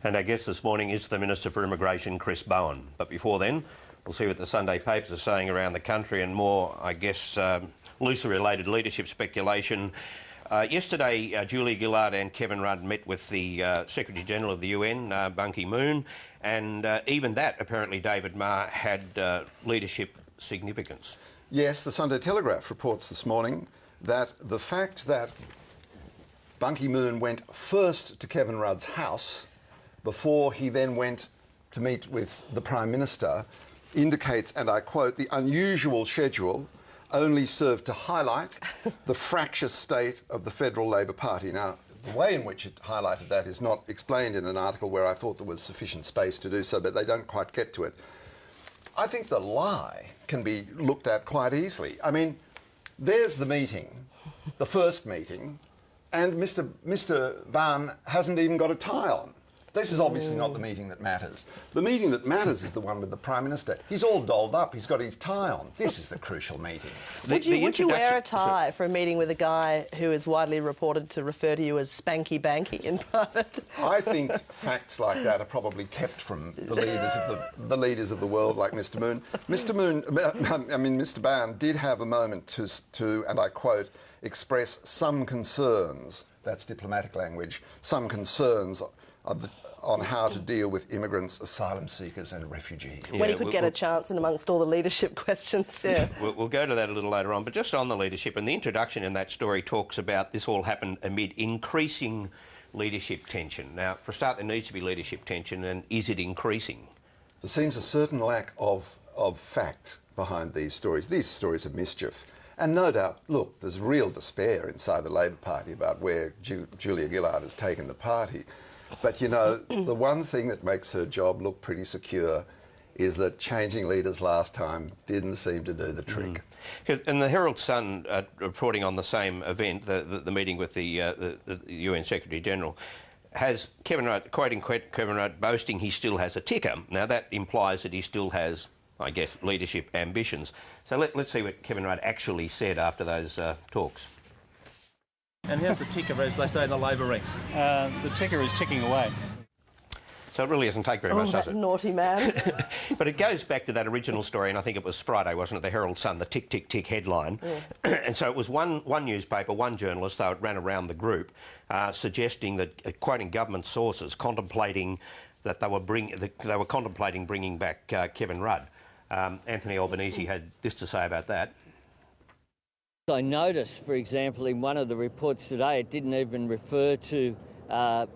And our guest this morning is the Minister for Immigration, Chris Bowen. But before then, we'll see what the Sunday papers are saying around the country and more, I guess, loosely related leadership speculation. Yesterday, Julia Gillard and Kevin Rudd met with the Secretary-General of the UN, Ban Ki-moon, and even that, apparently, David Marr, had leadership significance. Yes, the Sunday Telegraph reports this morning that the fact that Ban Ki-moon went first to Kevin Rudd's house before he then went to meet with the Prime Minister indicates, and I quote, the unusual schedule only served to highlight the fractious state of the Federal Labor Party. Now, the way in which it highlighted that is not explained in an article where I thought there was sufficient space to do so, but they don't quite get to it. I think the lie can be looked at quite easily. I mean, there's the meeting, the first meeting, and Mr. Ban hasn't even got a tie on. This is obviously not the meeting that matters. The meeting that matters is the one with the Prime Minister. He's all dolled up. He's got his tie on. This is the crucial meeting. Would you wear a tie for a meeting with a guy who is widely reported to refer to you as Spanky Banky in private? I think facts like that are probably kept from the leaders of the world, like Mr. Moon. Mr. Ban did have a moment to, and I quote, express some concerns. That's diplomatic language. Some concerns on how to deal with immigrants, asylum seekers and refugees. Yeah, when he could get a chance in amongst all the leadership questions, yeah. We'll go to that a little later on, but just on the leadership, and the introduction in that story talks about this all happened amid increasing leadership tension. Now, for a start, there needs to be leadership tension, and is it increasing? There seems a certain lack of fact behind these stories. These stories are mischief. And no doubt, look, there's real despair inside the Labor Party about where Julia Gillard has taken the party. But, you know, the one thing that makes her job look pretty secure is that changing leaders last time didn't seem to do the trick. And the Herald Sun, reporting on the same event, the meeting with the UN Secretary-General, has Kevin Rudd, quoting Kevin Rudd, boasting he still has a ticker. Now, that implies that he still has, I guess, leadership ambitions. So let's see what Kevin Rudd actually said after those talks. And how's the ticker, as they say in the Labor ranks? The ticker is ticking away. So it really doesn't take very much, does it? Naughty man. But it goes back to that original story, and I think it was Friday, wasn't it? The Herald Sun, the tick, tick, tick headline. Yeah. And so it was one newspaper, one journalist, though it ran around the group, suggesting that, quoting government sources, contemplating that they were contemplating bringing back Kevin Rudd. Anthony Albanese had this to say about that. I noticed, for example, in one of the reports today, it didn't even refer to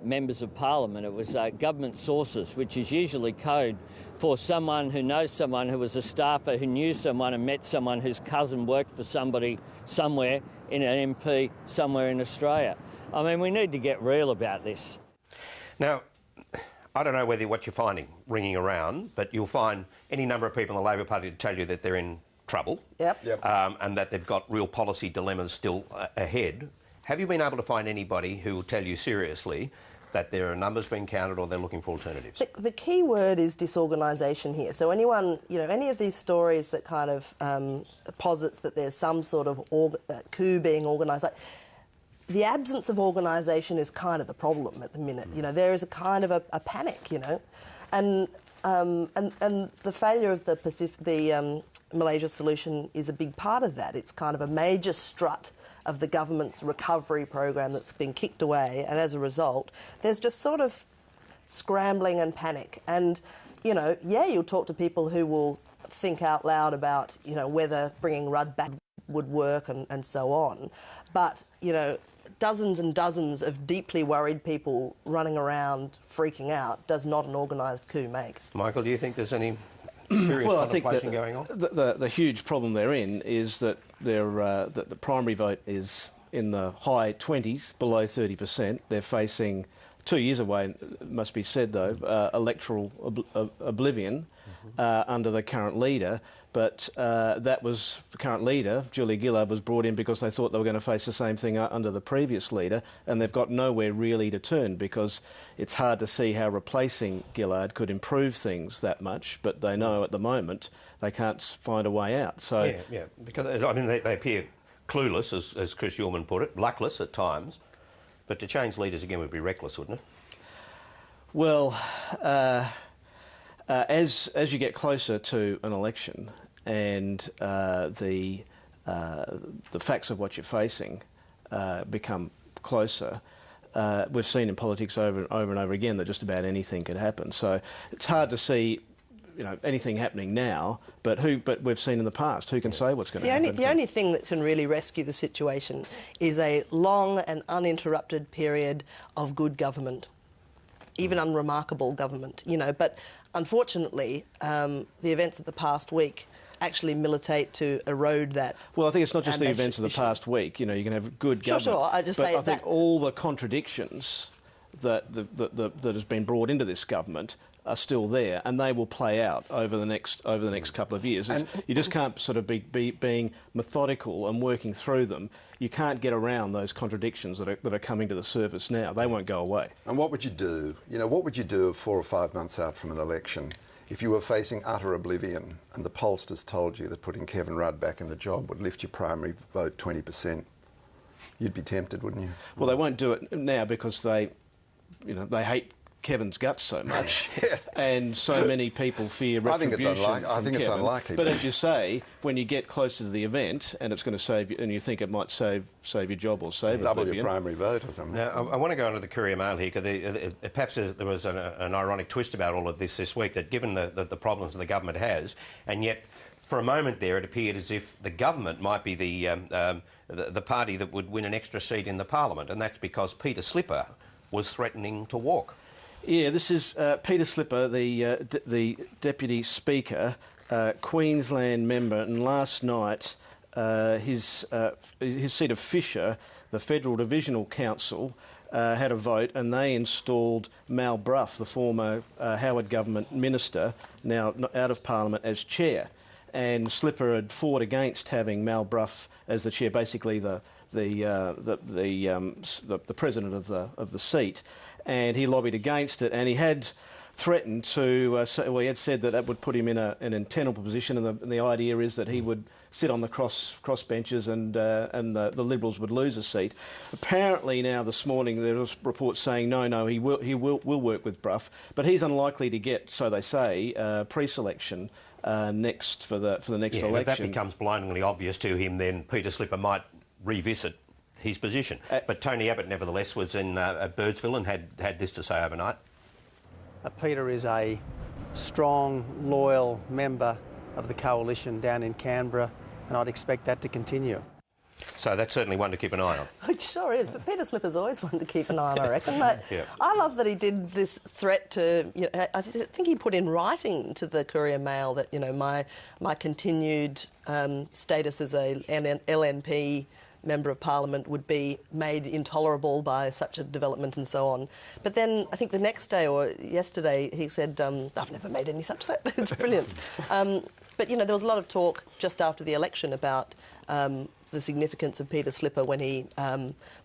members of Parliament. It was government sources, which is usually code for someone who knows someone who was a staffer who knew someone and met someone whose cousin worked for somebody somewhere in an MP somewhere in Australia. I mean, we need to get real about this. Now, I don't know what you're finding ringing around, but you'll find any number of people in the Labor Party to tell you that they're in trouble. Yep. And that they've got real policy dilemmas still ahead. Have you been able to find anybody who will tell you seriously that there are numbers being counted or they're looking for alternatives? The key word is disorganisation here. So anyone, you know, any of these stories that kind of posits that there's some sort of coup being organised, like, the absence of organisation is kind of the problem at the minute. You know, there is a kind of a panic, you know, and the failure of the Malaysia solution is a big part of that. It's kind of a major strut of the government's recovery program that's been kicked away, and as a result, there's just sort of scrambling and panic. And, you know, yeah, you'll talk to people who will think out loud about, you know, whether bringing Rudd back would work and so on. But, you know, dozens and dozens of deeply worried people running around freaking out does not an organised coup make. Michael, do you think there's any serious contemplation going on? The huge problem they're in is that that the primary vote is in the high 20s, below 30%. They're facing 2 years away, it must be said though, electoral oblivion under the current leader. But that was the current leader, Julia Gillard, was brought in because they thought they were going to face the same thing under the previous leader, and they've got nowhere really to turn because it's hard to see how replacing Gillard could improve things that much, but they know at the moment they can't find a way out. So yeah, because I mean they appear clueless, as Chris Yorman put it, luckless at times, but to change leaders again would be reckless, wouldn't it? Well, as you get closer to an election and the facts of what you're facing become closer, we've seen in politics over and over again that just about anything could happen. So it's hard to see, anything happening now. But we've seen in the past. Who can say what's going to happen? The only thing that can really rescue the situation is a long and uninterrupted period of good government, even unremarkable government. But unfortunately, the events of the past week actually militate to erode that. Well, I think it's not just the events of the past week. You can have good government. Sure. I think all the contradictions that has been brought into this government are still there, and they will play out over the next couple of years. You just can't sort of be being methodical and working through them. You can't get around those contradictions that are coming to the surface now. They won't go away. And what would you do? What would you do 4 or 5 months out from an election if you were facing utter oblivion and the pollsters told you that putting Kevin Rudd back in the job would lift your primary vote 20%? You'd be tempted, wouldn't you? Well, they won't do it now because they hate Kevin's guts so much, yes. And so many people fear retribution. I think it's unlikely. But as you say, when you get closer to the event, and it's going to save you, and you think it might save your job or save double oblivion. your primary vote or something. Now, I want to go on to the Courier Mail here, because perhaps there was an ironic twist about all of this week, that given the problems the government has, and yet for a moment there it appeared as if the government might be the party that would win an extra seat in the Parliament, and that's because Peter Slipper was threatening to walk. Yeah, this is Peter Slipper, the Deputy Speaker, Queensland member, and last night his seat of Fisher, the Federal Divisional Council, had a vote, and they installed Mal Brough, the former Howard government minister, now out of Parliament, as chair. And Slipper had fought against having Mal Brough as the chair, basically the president of the seat, and he lobbied against it, and he had threatened to. He had said that would put him in an untenable position, and the idea is that he would sit on the cross benches, and the Liberals would lose a seat. Apparently, now this morning there was reports saying no, he will work with Brough, but he's unlikely to get, so they say, pre-selection next for the next election. If that becomes blindingly obvious to him, then Peter Slipper might revisit his position. But Tony Abbott, nevertheless, was in Birdsville and had this to say overnight. Peter is a strong, loyal member of the coalition down in Canberra, and I'd expect that to continue. So that's certainly one to keep an eye on. It sure is, but Peter Slipper's always one to keep an eye on, I reckon. Yeah. I love that he did this threat to, I think he put in writing to the Courier Mail that, my continued status as a LNP Member of Parliament would be made intolerable by such a development and so on. But then I think the next day or yesterday he said, I've never made any such threat. It's brilliant. But, there was a lot of talk just after the election about the significance of Peter Slipper when he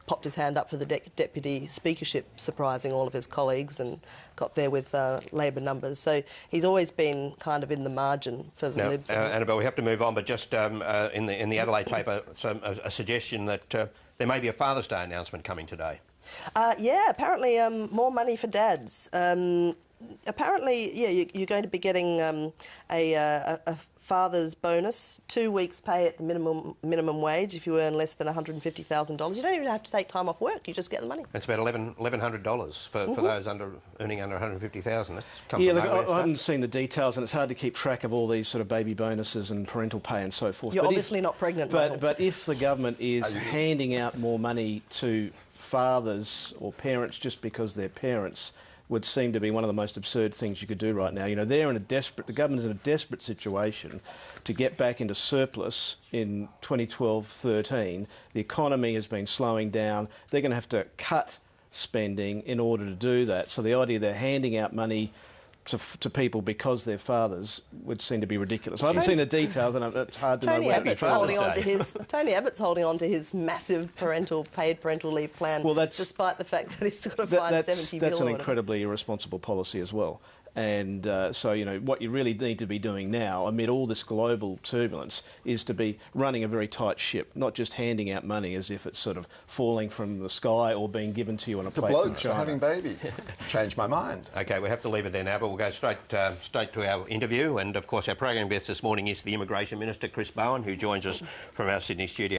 popped his hand up for the deputy speakership, surprising all of his colleagues, and got there with Labor numbers. So he's always been kind of in the margin for the Libs. Annabelle, we have to move on, but just in the Adelaide paper, a suggestion that there may be a Father's Day announcement coming today. Yeah, apparently more money for dads. Apparently, you're going to be getting a father's bonus, 2 weeks' pay at the minimum wage if you earn less than $150,000. You don't even have to take time off work; you just get the money. It's about $1,100 for those earning under $150,000. Yeah, look, I haven't seen the details, and it's hard to keep track of all these sort of baby bonuses and parental pay and so forth. You're obviously not pregnant, but if the government is handing out more money to fathers or parents just because they're parents, would seem to be one of the most absurd things you could do right now. The government is in a desperate situation to get back into surplus in 2012-13. The economy has been slowing down. They're going to have to cut spending in order to do that. So the idea they're handing out money to people because they're fathers would seem to be ridiculous. I haven't seen the details, and it's hard to know where Tony Abbott's holding on to his massive paid parental leave plan, despite the fact that he's got to find $70 million. That's an incredibly irresponsible policy as well. And so, you know, what you really need to be doing now, amid all this global turbulence, is to be running a very tight ship, not just handing out money as if it's sort of falling from the sky or being given to you on a plate from Blokes for China. having babies. Changed my mind. OK, we have to leave it there now, but we'll go straight to our interview. And, of course, our program guest this morning is the Immigration Minister, Chris Bowen, who joins us from our Sydney studio.